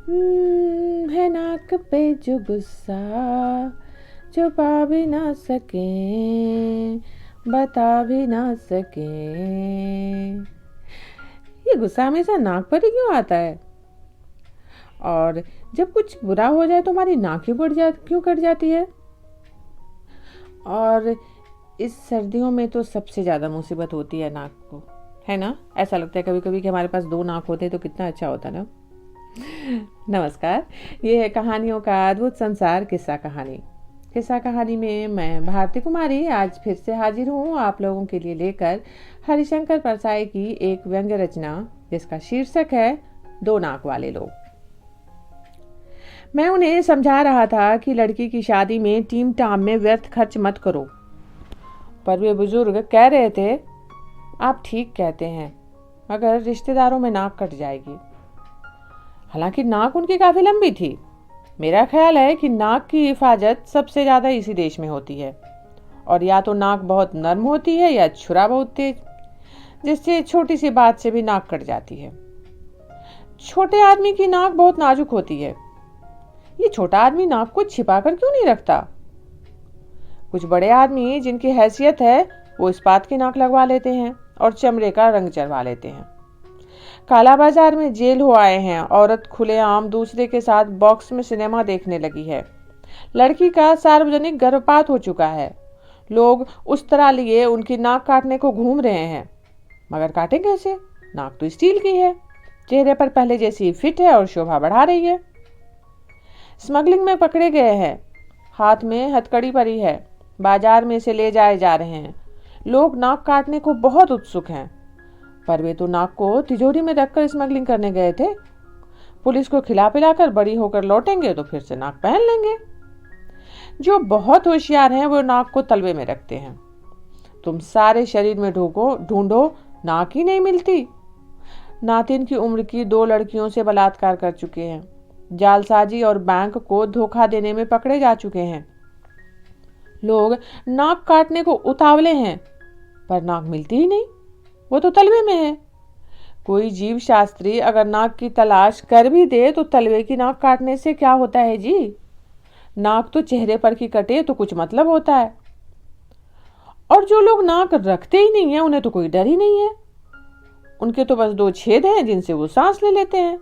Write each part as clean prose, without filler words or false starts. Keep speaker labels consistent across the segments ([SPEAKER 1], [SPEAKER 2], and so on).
[SPEAKER 1] है नाक पे जो गुस्सा, जो पा भी ना सके, बता भी ना सके। ये गुस्सा हमेशा नाक पर ही क्यों आता है? और जब कुछ बुरा हो जाए तो हमारी नाक क्यों कट जाती है? और इस सर्दियों में तो सबसे ज़्यादा मुसीबत होती है नाक को, है ना? ऐसा लगता है कभी कभी कि हमारे पास 2 नाक होते तो कितना अच्छा होता ना। नमस्कार, ये है कहानियों का अद्भुत संसार किस्सा कहानी। किस्सा कहानी में मैं भारती कुमारी आज फिर से हाजिर हूँ आप लोगों के लिए लेकर हरिशंकर परसाई की एक व्यंग्य रचना जिसका शीर्षक है 2 नाक वाले लोग। मैं उन्हें समझा रहा था कि लड़की की शादी में टीम टाम में व्यर्थ खर्च मत करो, पर वे बुजुर्ग कह रहे थे, आप ठीक कहते हैं, मगर रिश्तेदारों में नाक कट जाएगी। हालांकि नाक उनकी काफी लंबी थी। मेरा ख्याल है कि नाक की हिफाजत सबसे ज्यादा इसी देश में होती है, और या तो नाक बहुत नर्म होती है या छुरा बहुत तेज, जिससे छोटी सी बात से भी नाक कट जाती है। छोटे आदमी की नाक बहुत नाजुक होती है। ये छोटा आदमी नाक को छिपा कर क्यों नहीं रखता? कुछ बड़े आदमी जिनकी हैसियत है वो इस्पात की नाक लगवा लेते हैं और चमड़े का रंग चढ़वा लेते हैं। काला बाजार में जेल हो आए हैं, औरत खुलेआम दूसरे के साथ बॉक्स में सिनेमा देखने लगी है। लड़की का सार्वजनिक गर्भपात हो चुका है। लोग उस तरह लिए उनकी नाक काटने को घूम रहे हैं, मगर काटें कैसे? नाक तो स्टील की है, चेहरे पर पहले जैसी फिट है और शोभा बढ़ा रही है। स्मगलिंग में पकड़े गए हैं, हाथ में हथकड़ी पड़ी है, बाजार में से ले जाए जा रहे हैं। लोग नाक काटने को बहुत उत्सुक हैं, पर वे तो नाक को तिजोरी में रखकर स्मगलिंग करने गए थे। पुलिस को खिला पिलाकर बड़ी होकर लौटेंगे तो फिर से नाक पहन लेंगे। जो बहुत होशियार हैं वो नाक को तलवे में रखते हैं। तुम सारे शरीर में ढूंढो, नाक ही नहीं मिलती। नातिन की उम्र की 2 लड़कियों से बलात्कार कर चुके हैं, जालसाजी और बैंक को धोखा देने में पकड़े जा चुके हैं। लोग नाक काटने को उतावले हैं, पर नाक मिलती ही नहीं, वो तो तलवे में है। कोई जीव शास्त्री अगर नाक की तलाश कर भी दे तो तलवे की नाक काटने से क्या होता है जी? नाक तो चेहरे पर की कटे तो कुछ मतलब होता है। और जो लोग नाक रखते ही नहीं है उन्हें तो कोई डर ही नहीं है। उनके तो बस 2 छेद हैं जिनसे वो सांस ले लेते हैं।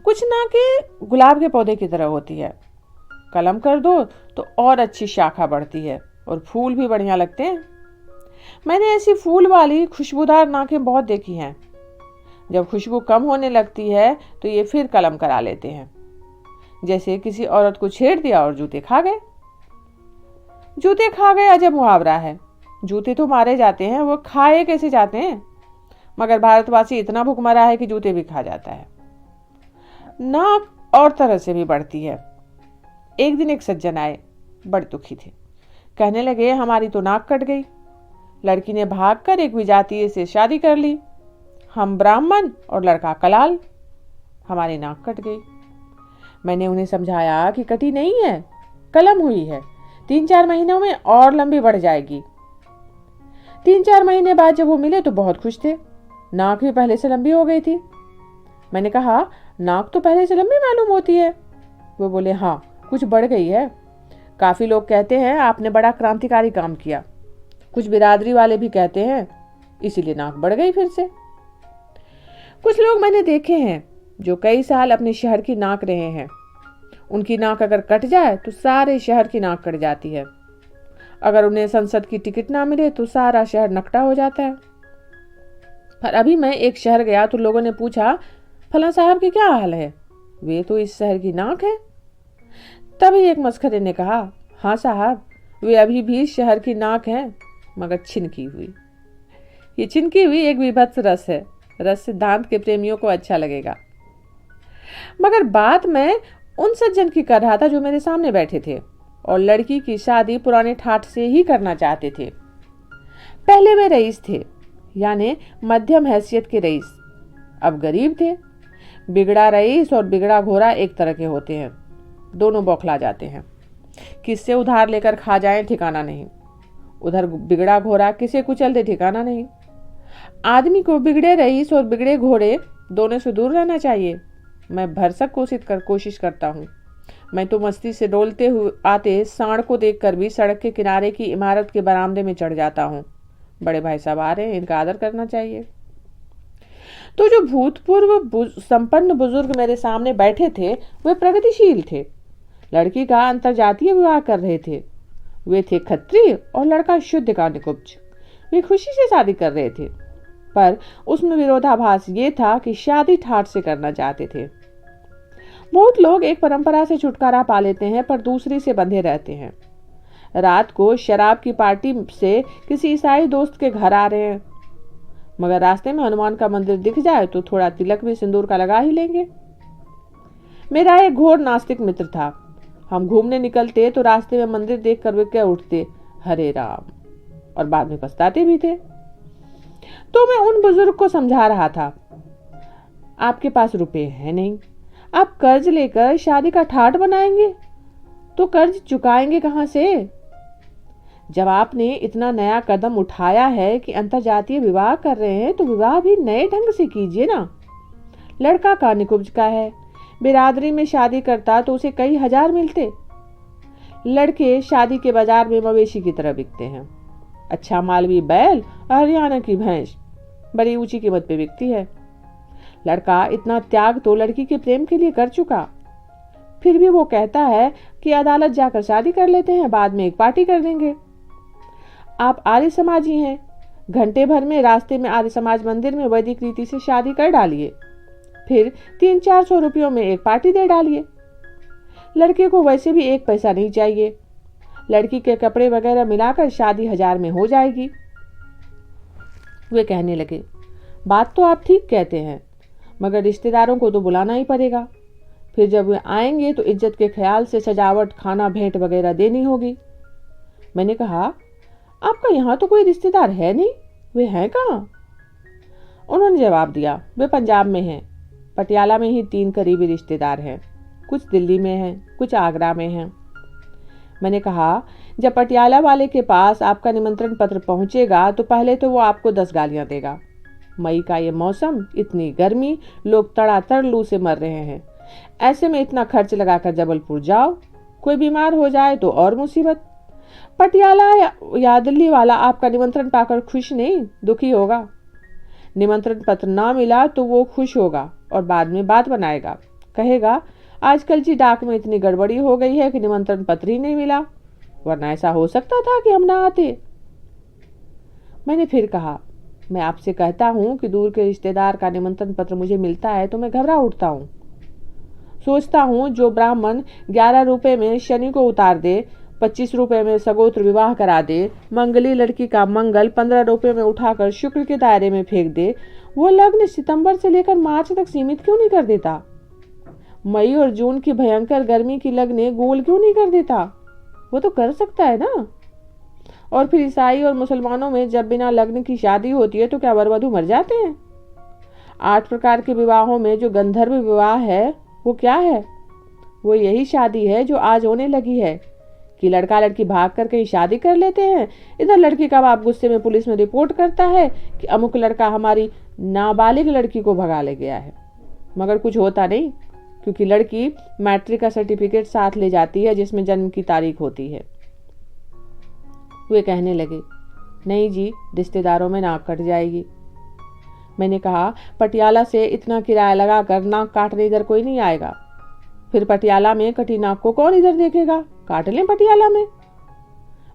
[SPEAKER 1] कुछ नाकें गुलाब के पौधे की तरह होती है, कलम कर दो तो और अच्छी शाखा बढ़ती है और फूल भी बढ़िया लगते हैं। मैंने ऐसी फूल वाली खुशबूदार नाकें बहुत देखी हैं। जब खुशबू कम होने लगती है तो ये फिर कलम करा लेते हैं, जैसे किसी औरत को छेड़ दिया और जूते खा गए। जूते खा गए अजब मुहावरा है। जूते तो मारे जाते हैं, वो खाए कैसे जाते हैं? मगर भारतवासी इतना भुखमरा है कि जूते भी खा जाता है। नाक और तरह से भी बढ़ती है। एक दिन एक सज्जन आए, बड़े दुखी थे। कहने लगे, हमारी तो नाक कट गई। लड़की ने भागकर एक विजातीय से शादी कर ली। हम ब्राह्मण और लड़का कलाल, हमारी नाक कट गई। मैंने उन्हें समझाया कि कटी नहीं है, कलम हुई है, 3-4 महीनों में और लंबी बढ़ जाएगी। 3-4 महीने बाद जब वो मिले तो बहुत खुश थे। नाक भी पहले से लंबी हो गई थी। मैंने कहा, नाक तो पहले से लंबी मालूम होती है। वो बोले, हाँ, कुछ बढ़ गई है। काफी लोग कहते हैं आपने बड़ा क्रांतिकारी काम किया। कुछ बिरादरी वाले भी कहते हैं, इसीलिए नाक बढ़ गई फिर से। कुछ लोग मैंने देखे हैं जो कई साल अपने शहर की नाक रहे हैं। उनकी नाक अगर कट जाए तो सारे शहर की नाक कट जाती है। अगर उन्हें संसद की टिकट ना मिले तो सारा शहर नकटा हो जाता है। पर अभी मैं एक शहर गया तो लोगों ने पूछा, फलां साहब की क्या हाल है? वे तो इस शहर की नाक है। तभी एक मस्खरे ने कहा, हाँ साहब, वे अभी भी शहर की नाक हैं, मगर छिनकी हुई। ये छिनकी हुई एक विभत्स रस है। रस से दांत के प्रेमियों को अच्छा लगेगा। मगर बात मैं उन सज्जन की कर रहा था जो मेरे सामने बैठे थे और लड़की की शादी पुराने ठाठ से ही करना चाहते थे। पहले वे रईस थे, यानी मध्यम हैसियत के रईस। अब गरीब थे। बिगड़ा रईस और बिगड़ा घोड़ा एक तरह के होते हैं, दोनों बौखला जाते हैं। किससे उधार लेकर खा जाएं ठिकाना नहीं। उधर बिगड़ा घोड़ा किसे कुचल दे ठिकाना नहीं। आदमी को बिगड़े रईस और बिगड़े घोड़े दोनों से दूर रहना चाहिए। मैं भरसक कोशिश करता हूँ। मैं तो मस्ती से डोलते हुए आते सांड को देखकर भी सड़क के किनारे की इमारत के बरामदे में चढ़ जाता हूँ। बड़े भाई साहब आ रहे हैं, इनका आदर करना चाहिए। तो जो भूतपूर्व संपन्न बुजुर्ग मेरे सामने बैठे थे वे प्रगतिशील थे। लड़की का अंतरजातीय विवाह कर रहे थे। वे थे खत्री और लड़का शुद्ध का निकुंज। वे खुशी से शादी कर रहे थे, पर उसमें विरोधाभास ये था कि शादी ठाठ से करना चाहते थे। बहुत लोग एक परंपरा से छुटकारा पा लेते हैं पर दूसरी से बंधे रहते हैं। रात को शराब की पार्टी से किसी ईसाई दोस्त के घर आ रहे हैं, मगर रास्ते में हनुमान का मंदिर दिख जाए तो थोड़ा तिलक भी सिंदूर का लगा ही लेंगे। मेरा एक घोर नास्तिक मित्र था। हम घूमने निकलते तो रास्ते में मंदिर देखकर वे कह उठते, हरे राम, और बाद में पछताते भी थे। तो मैं उन बुजुर्ग को समझा रहा था, आपके पास रुपए है नहीं, आप कर्ज लेकर शादी का ठाठ बनाएंगे तो कर्ज चुकाएंगे कहां से? जब आपने इतना नया कदम उठाया है कि अंतरजातीय विवाह कर रहे हैं तो विवाह भी नए ढंग से कीजिए ना। लड़का का निकुंज का है, बिरादरी में शादी करता तो उसे कई हजार मिलते। लड़के शादी के बाजार में मवेशी की तरह बिकते हैं। अच्छा मालवी बैल और हरियाणा की भैंस बड़ी ऊंची कीमत पे बिकती है। लड़का इतना त्याग तो लड़की के प्रेम के लिए कर चुका, फिर भी वो कहता है कि अदालत जाकर शादी कर लेते हैं, बाद में एक पार्टी कर देंगे। आप आर्य समाजी हैं, घंटे भर में रास्ते में आर्य समाज मंदिर में वैदिक रीति से शादी कर डालिए, फिर 300-400 रुपयों में एक पार्टी दे डालिए। लड़के को वैसे भी एक पैसा नहीं चाहिए, लड़की के कपड़े वगैरह मिलाकर शादी 1000 में हो जाएगी। वे कहने लगे, बात तो आप ठीक कहते हैं, मगर रिश्तेदारों को तो बुलाना ही पड़ेगा। फिर जब वे आएंगे तो इज्जत के ख्याल से सजावट, खाना, भेंट वगैरह देनी होगी। मैंने कहा, आपका यहाँ तो कोई रिश्तेदार है नहीं, वे हैं कहाँ? उन्होंने जवाब दिया, वे पंजाब में हैं। पटियाला में ही 3 करीबी रिश्तेदार हैं, कुछ दिल्ली में हैं, कुछ आगरा में हैं। मैंने कहा, जब पटियाला वाले के पास आपका निमंत्रण पत्र पहुंचेगा तो पहले तो वो आपको 10 गालियां देगा। मई का ये मौसम, इतनी गर्मी, लोग तड़ातड़ लू से मर रहे हैं, ऐसे में इतना खर्च लगाकर जबलपुर जाओ, कोई बीमार हो जाए तो और मुसीबत। पटियाला या दिल्ली वाला आपका निमंत्रण पाकर खुश नहीं, दुखी होगा। निमंत्रण पत्र ना मिला तो वो खुश होगा और बाद में बात बनाएगा, कहेगा आजकल जी डाक में इतनी गड़बड़ी हो गई है कि निमंत्रण पत्र ही नहीं मिला, वरना ऐसा हो सकता था कि हम ना आते। मैंने फिर कहा, मैं आपसे कहता हूँ कि दूर के रिश्तेदार का निमंत्रण पत्र मुझे मिलता है तो मैं घबरा उठता हूँ। सोचता हूँ जो ब्राह्मण 11 रुपए में शनि को उतार दे, 25 रुपए में सगोत्र विवाह करा दे, मंगली लड़की का मंगल 15 रुपए में उठाकर शुक्र के दायरे में फेंक दे, वो लग्न सितंबर से लेकर मार्च तक सीमित क्यों नहीं कर देता? मई और जून की भयंकर गर्मी की लग्ने गोल क्यों नहीं कर देता? वो तो कर सकता है ना। और फिर ईसाई और मुसलमानों में जब बिना लग्न की शादी होती है तो क्या वर वधू मर जाते हैं? 8 प्रकार के विवाहों में जो गंधर्व विवाह है वो क्या है? वो यही शादी है जो आज होने लगी है कि लड़का लड़की भाग कर कहीं शादी कर लेते हैं। इधर लड़की का बाप गुस्से में पुलिस में रिपोर्ट करता है कि अमुक लड़का हमारी नाबालिग लड़की को भगा ले गया है, मगर कुछ होता नहीं, क्योंकि लड़की मैट्रिक का सर्टिफिकेट साथ ले जाती है जिसमें जन्म की तारीख होती है। वे कहने लगे, नहीं जी, रिश्तेदारों में नाक कट जाएगी। मैंने कहा, पटियाला से इतना किराया लगाकर नाक काटने इधर कोई नहीं आएगा, फिर पटियाला में कटी नाक को कौन इधर देखेगा, काट लें पटियाला में।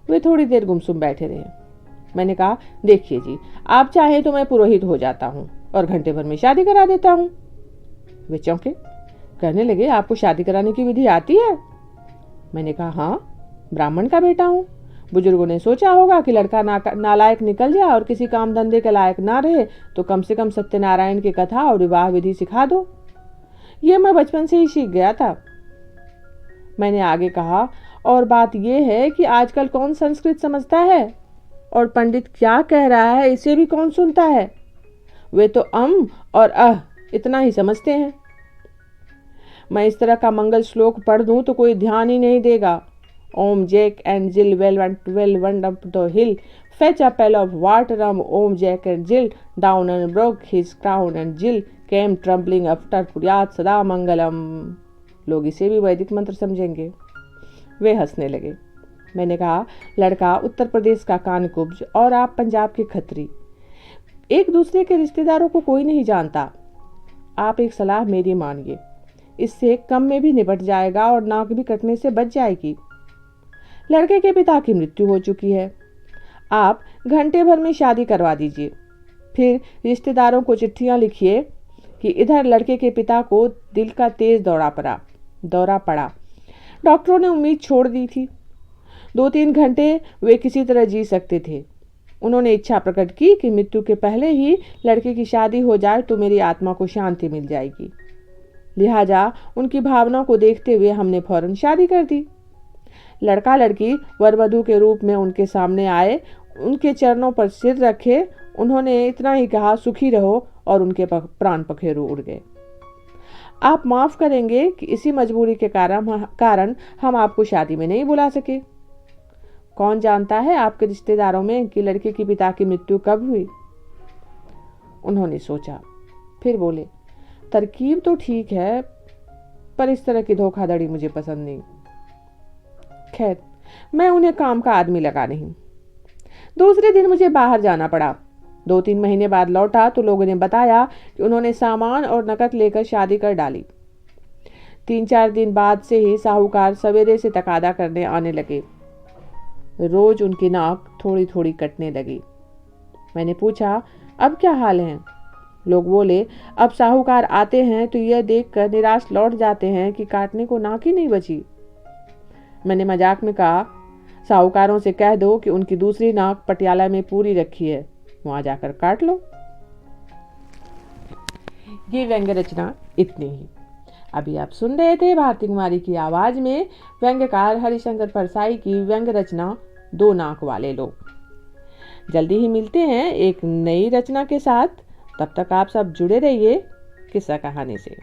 [SPEAKER 1] वे थोड़ी देर गुमसुम बैठे रहे। मैंने कहा, देखिए जी, आप चाहे तो मैं पुरोहित हो जाता हूँ और घंटे भर में शादी करा देता हूँ। वे चौंके, कहने लगे, आपको शादी कराने की विधि आती है? मैंने कहा, हाँ, ब्राह्मण का बेटा हूँ। बुजुर्गों ने सोचा होगा कि लड़का नालायक निकल जाए और किसी काम धंधे के लायक ना रहे तो कम से कम सत्यनारायण की कथा और विवाह विधि सिखा दो। ये मैं बचपन से ही सीख गया था। मैंने आगे कहा, और बात यह है कि आजकल कौन संस्कृत समझता है और पंडित क्या कह रहा है इसे भी कौन सुनता है? वे तो और इतना ही समझते हैं। मैं इस तरह का मंगल श्लोक पढ़ दूं तो कोई ध्यान ही नहीं देगा Om Jack and Jill went up the hill. Fetch a pail of water. Om Jack and Jill down and broke his crown, and Jill came trembling after. कुर्यात सदा मंगलम। लोग इसे भी वैदिक मंत्र समझेंगे। वे हंसने लगे। मैंने कहा, लड़का उत्तर प्रदेश का कानकुब्ज और आप पंजाब के खत्री। एक दूसरे के रिश्तेदारों को कोई नहीं जानता। आप एक सलाह मेरी मानिए, इससे कम में भी निपट जाएगा और नाक भी कटने से बच जाएगी। लड़के के पिता की मृत्यु हो चुकी है। आप घंटे भर में शादी करवा दीजिए। फिर रिश्तेदारों को चिट्ठियां लिखिए कि इधर लड़के के पिता को दिल का तेज दौरा पड़ा। डॉक्टरों ने उम्मीद छोड़ दी थी। 2-3 घंटे वे किसी तरह जी सकते थे। उन्होंने इच्छा प्रकट की कि मृत्यु के पहले ही लड़के की शादी हो जाए तो मेरी आत्मा को शांति मिल जाएगी। लिहाजा उनकी भावनाओं को देखते हुए हमने फौरन शादी कर दी। लड़का लड़की वर वधू के रूप में उनके सामने आए, उनके चरणों पर सिर रखे। उन्होंने इतना ही कहा, सुखी रहो, और उनके प्राण पखेरु उड़ गए। आप माफ करेंगे कि इसी मजबूरी के कारण हम आपको शादी में नहीं बुला सके। कौन जानता है आपके रिश्तेदारों में कि लड़के के पिता की मृत्यु कब हुई। उन्होंने सोचा, फिर बोले, तरकीब तो ठीक है, पर इस तरह की धोखाधड़ी मुझे पसंद नहीं। खैर, मैं उन्हें काम का आदमी लगा नहीं। दूसरे दिन मुझे बाहर जाना पड़ा। 2-3 महीने बाद लौटा तो लोगों ने बताया कि उन्होंने सामान और नकद लेकर शादी कर डाली। 3-4 दिन बाद से ही साहूकार सवेरे से तकादा करने आने लगे। रोज उनकी नाक थोड़ी थोड़ी कटने लगी। मैंने पूछा, अब क्या हाल है? लोग बोले, अब साहूकार आते हैं तो यह देखकर निराश लौट जाते हैं कि काटने को नाक ही नहीं बची। मैंने मजाक में कहा, साहूकारों से कह दो कि उनकी दूसरी नाक पटियाला में पूरी रखी है, वहां जाकर काट लो। ये व्यंग्य रचना इतनी ही। अभी आप सुन रहे थे भारती कुमारी की आवाज में व्यंग्यकार हरिशंकर परसाई की व्यंग्य रचना 2 नाक वाले लोग। जल्दी ही मिलते हैं एक नई रचना के साथ। तब तक आप सब जुड़े रहिए किस्सा कहानी से।